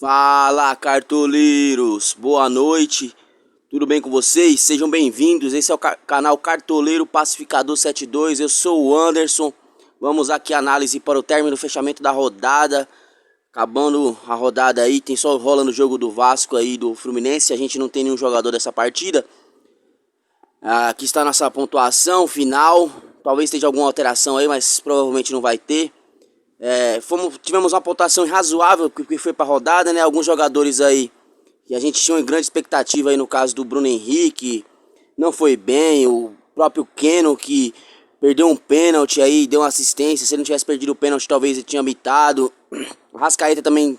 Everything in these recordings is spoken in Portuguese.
Fala, cartoleiros! Boa noite, tudo bem com vocês? Sejam bem-vindos, esse é o canal Cartoleiro Pacificador 72, eu sou o Anderson. Vamos aqui análise para o término e fechamento da rodada. Acabando a rodada aí, tem só rola no jogo do Vasco aí, do Fluminense, a gente não tem nenhum jogador dessa partida. Aqui está a nossa pontuação final, talvez esteja alguma alteração aí, mas provavelmente não vai ter. Tivemos uma pontuação razoável que foi para a rodada, né? Alguns jogadores aí que a gente tinha uma grande expectativa aí, no caso do Bruno Henrique, não foi bem. O próprio Keno, que perdeu um pênalti aí, deu uma assistência. Se ele não tivesse perdido o pênalti, talvez ele tinha mitado. O Rascaeta também,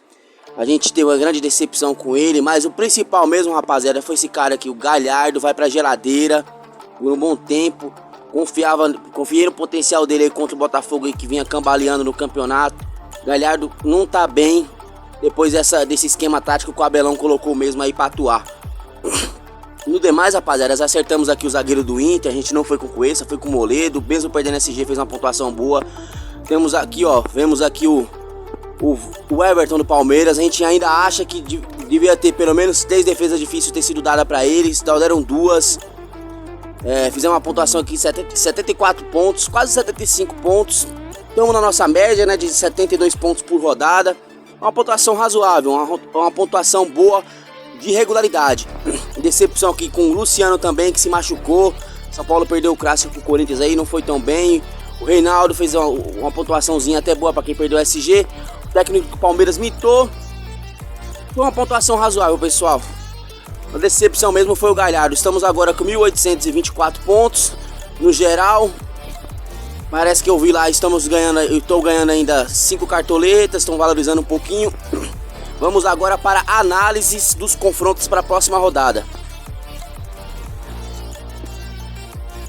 a gente teve uma grande decepção com ele. Mas o principal mesmo, rapaziada, foi esse cara aqui, o Galhardo. Vai pra geladeira por um bom tempo. Confiei no potencial dele aí contra o Botafogo aí, que vinha cambaleando no campeonato. Galhardo não tá bem depois desse esquema tático que o Abelão colocou mesmo aí pra atuar. No demais, rapaziada, acertamos aqui o zagueiro do Inter. A gente não foi com o Cuesta, foi com o Moledo. Mesmo perdendo SG, fez uma pontuação boa. Temos aqui, ó, vemos aqui o Everton do Palmeiras. A gente ainda acha que devia ter pelo menos 3 defesas difíceis ter sido dada pra eles. Então deram 2. Fizemos uma pontuação aqui de 74 pontos, quase 75 pontos. Estamos na nossa média, né, de 72 pontos por rodada. Uma pontuação razoável, uma pontuação boa de regularidade. Decepção aqui com o Luciano também, que se machucou. São Paulo perdeu o clássico com o Corinthians aí, não foi tão bem. O Reinaldo fez uma pontuaçãozinha até boa para quem perdeu o SG. O técnico do Palmeiras mitou. Foi uma pontuação razoável, pessoal. A decepção mesmo foi o Galhardo. Estamos agora com 1.824 pontos no geral. Parece que eu vi lá, eu estou ganhando ainda 5 cartoletas, estão valorizando um pouquinho. Vamos agora para a análise dos confrontos para a próxima rodada.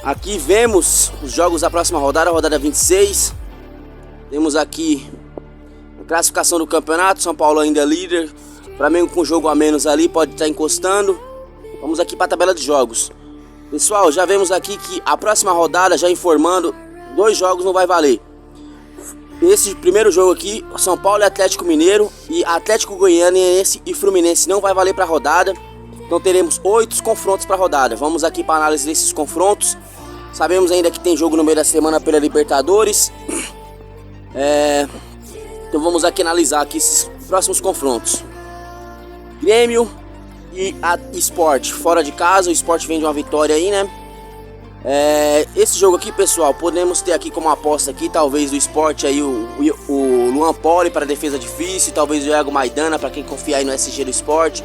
Aqui vemos os jogos da próxima rodada, rodada 26. Temos aqui a classificação do campeonato, São Paulo ainda é líder. Flamengo com jogo a menos ali, pode estar encostando. Vamos aqui para a tabela de jogos. Pessoal, já vemos aqui que a próxima rodada, já informando, 2 jogos não vai valer. Esse primeiro jogo aqui, São Paulo e Atlético Mineiro, e Atlético Goianiense e Fluminense não vai valer para a rodada. Então teremos 8 confrontos para a rodada. Vamos aqui para a análise desses confrontos. Sabemos ainda que tem jogo no meio da semana pela Libertadores. Então vamos aqui analisar aqui esses próximos confrontos. Grêmio e Sport fora de casa. O Sport vem de uma vitória aí, né? Esse jogo aqui, pessoal, podemos ter aqui como aposta aqui, talvez do Sport aí o Luan Poli para defesa difícil, talvez o Iago Maidana para quem confiar aí no SG do Sport.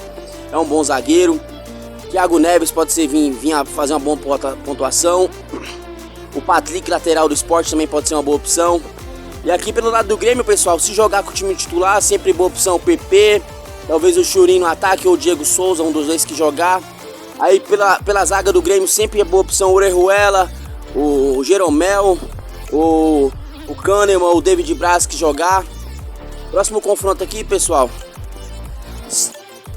É um bom zagueiro. Thiago Neves pode ser vir a fazer uma boa pontuação. O Patrick, lateral do Sport, também pode ser uma boa opção. E aqui pelo lado do Grêmio, pessoal, se jogar com o time titular, sempre boa opção o PP. Talvez o Churinho no ataque ou o Diego Souza, um dos dois que jogar. Aí pela zaga do Grêmio sempre é boa opção o Orejuela, o Jeromel, o Kahneman, o David Braz que jogar. Próximo confronto aqui, pessoal.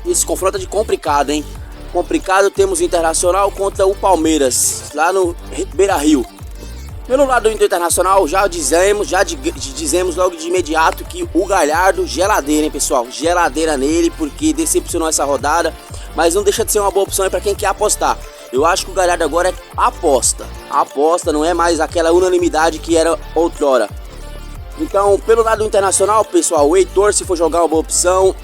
Esse confronto é de complicado, hein? Complicado, temos o Internacional contra o Palmeiras, lá no Beira-Rio. Pelo lado do Internacional, já dizemos logo de imediato que o Galhardo, geladeira, hein, pessoal? Geladeira nele, porque decepcionou essa rodada, mas não deixa de ser uma boa opção aí para quem quer apostar. Eu acho que o Galhardo agora é aposta. Aposta, não é mais aquela unanimidade que era outrora. Então, pelo lado do Internacional, pessoal, o Heitor, se for jogar, é uma boa opção.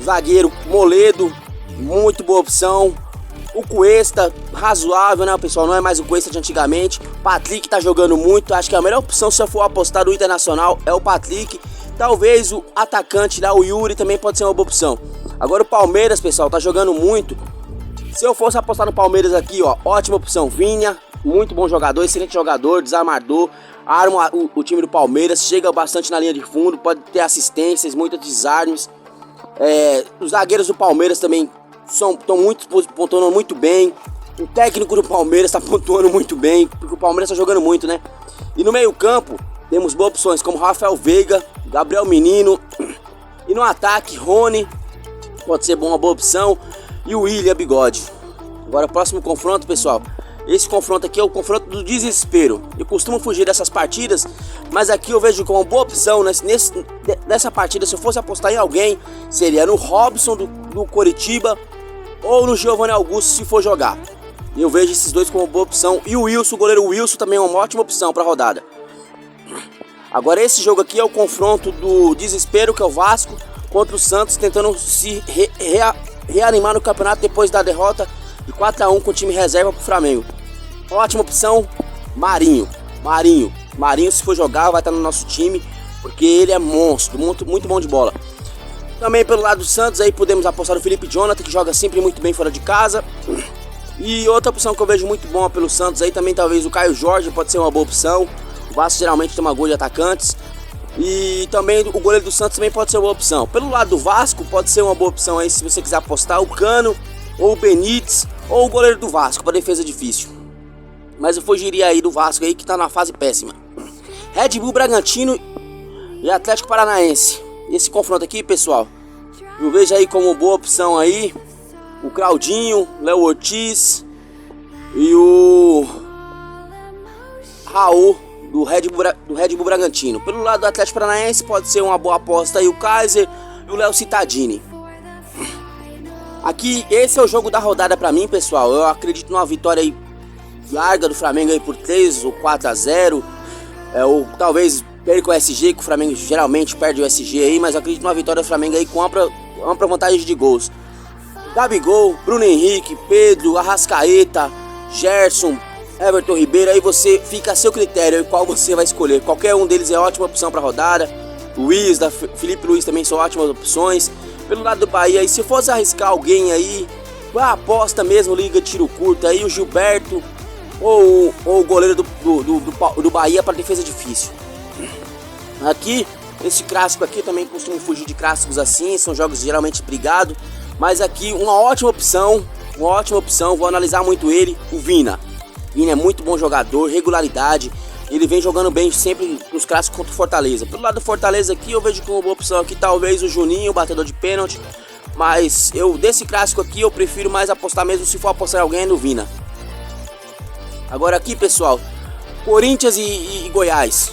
Zagueiro Moledo, muito boa opção. O Cuesta, razoável, né, pessoal? Não é mais o Cuesta de antigamente. Patrick tá jogando muito. Acho que a melhor opção, se eu for apostar no Internacional, é o Patrick. Talvez o atacante lá, o Yuri, também pode ser uma boa opção. Agora o Palmeiras, pessoal, tá jogando muito. Se eu fosse apostar no Palmeiras aqui, ó, ótima opção. Vinha, muito bom jogador, excelente jogador, desarmador. Arma o time do Palmeiras, chega bastante na linha de fundo, pode ter assistências, muitos desarmes. Os zagueiros do Palmeiras também estão pontuando muito bem. O técnico do Palmeiras está pontuando muito bem, porque o Palmeiras está jogando muito, né? E no meio campo temos boas opções como Rafael Veiga, Gabriel Menino. E no ataque, Rony pode ser uma boa opção. E o William Bigode. Agora o próximo confronto, pessoal, esse confronto aqui é o confronto do desespero. Eu costumo fugir dessas partidas, mas aqui eu vejo como uma boa opção nessa partida. Se eu fosse apostar em alguém, seria no Robson do Coritiba ou no Giovanni Augusto, se for jogar. Eu vejo esses dois como uma boa opção. E o Wilson, o goleiro Wilson, também é uma ótima opção para a rodada. Agora esse jogo aqui é o confronto do desespero, que é o Vasco, contra o Santos, tentando se reanimar no campeonato depois da derrota de 4-1 com o time reserva para o Flamengo. Ótima opção, Marinho, se for jogar vai estar no nosso time, porque ele é monstro, muito bom de bola. Também pelo lado do Santos aí podemos apostar no Felipe Jonathan, que joga sempre muito bem fora de casa. E outra opção que eu vejo muito boa pelo Santos aí também, talvez o Caio Jorge pode ser uma boa opção. O Vasco geralmente toma gol de atacantes. E também o goleiro do Santos também pode ser uma boa opção. Pelo lado do Vasco pode ser uma boa opção aí, se você quiser apostar, o Cano ou o Benítez ou o goleiro do Vasco para defesa difícil. Mas eu fugiria aí do Vasco aí, que tá na fase péssima. Red Bull Bragantino e Atlético Paranaense. Esse confronto aqui, pessoal, eu vejo aí como boa opção aí o Claudinho, Léo Ortiz e o Raul do Red Bull Bragantino. Pelo lado do Atlético Paranaense pode ser uma boa aposta aí o Kaiser e o Léo Cittadini. Aqui, esse é o jogo da rodada pra mim, pessoal. Eu acredito numa vitória aí larga do Flamengo aí por 3 ou 4-0. Ou talvez perca o SG, que o Flamengo geralmente perde o SG aí, mas eu acredito numa vitória do Flamengo aí com ampla vantagem de gols. Gabigol, Bruno Henrique, Pedro, Arrascaeta, Gerson, Everton Ribeiro, aí você fica a seu critério, qual você vai escolher. Qualquer um deles é ótima opção para a rodada. Luiz, Felipe Luiz também são ótimas opções. Pelo lado do Bahia, aí, se fosse arriscar alguém aí, a aposta mesmo, liga tiro curto aí, o Gilberto ou o goleiro do Bahia para defesa difícil. Aqui, esse clássico aqui, também costumo fugir de clássicos assim, são jogos geralmente brigados. Mas aqui uma ótima opção, vou analisar muito ele, o Vina. Vina é muito bom jogador, regularidade, ele vem jogando bem sempre nos clássicos contra o Fortaleza. Pelo lado do Fortaleza aqui eu vejo como uma boa opção aqui talvez o Juninho, o batedor de pênalti. Mas desse clássico aqui eu prefiro mais apostar mesmo, se for apostar alguém no Vina. Agora aqui, pessoal, Corinthians e Goiás.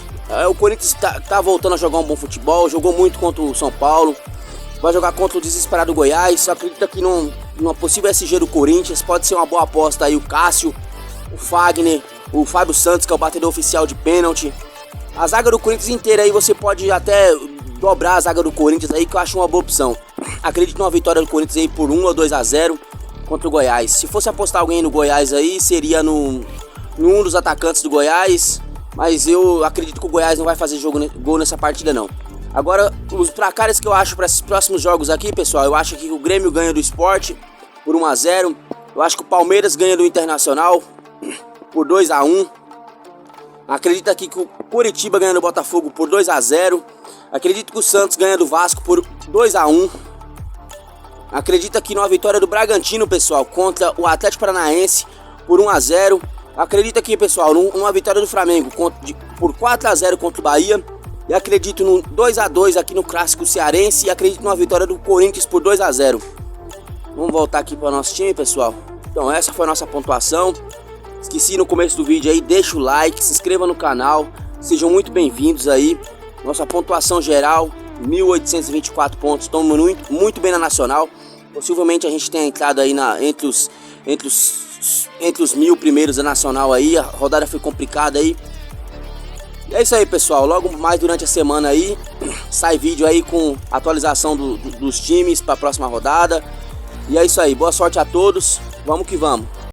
O Corinthians tá voltando a jogar um bom futebol, jogou muito contra o São Paulo. Vai jogar contra o desesperado Goiás. Eu acredito que numa possível SG do Corinthians pode ser uma boa aposta aí o Cássio, o Fagner, o Fábio Santos, que é o batedor oficial de pênalti. A zaga do Corinthians inteira aí você pode até dobrar a zaga do Corinthians aí, que eu acho uma boa opção. Acredito numa vitória do Corinthians aí por 1 ou 2-0 contra o Goiás. Se fosse apostar alguém no Goiás aí, seria num dos atacantes do Goiás. Mas eu acredito que o Goiás não vai fazer gol nessa partida não. Agora, os placares que eu acho para esses próximos jogos aqui, pessoal, eu acho que o Grêmio ganha do Sport por 1-0. Eu acho que o Palmeiras ganha do Internacional por 2-1. Acredito aqui que o Coritiba ganha do Botafogo por 2-0. Acredito que o Santos ganha do Vasco por 2-1. Acredito aqui numa vitória do Bragantino, pessoal, contra o Atlético Paranaense por 1-0. Acredito aqui, pessoal, numa vitória do Flamengo por 4-0 contra o Bahia. E acredito no 2-2 aqui no clássico cearense. E acredito numa vitória do Corinthians por 2-0. Vamos voltar aqui para o nosso time, pessoal. Então essa foi a nossa pontuação. Esqueci no começo do vídeo aí, deixa o like, se inscreva no canal. Sejam muito bem-vindos aí. Nossa pontuação geral, 1.824 pontos. Estamos muito bem na Nacional. Possivelmente a gente tenha entrado aí entre os 1.000 primeiros da Nacional aí. A rodada foi complicada aí. E é isso aí, pessoal, logo mais durante a semana aí sai vídeo aí com atualização dos times para a próxima rodada. E é isso aí, boa sorte a todos, vamos que vamos.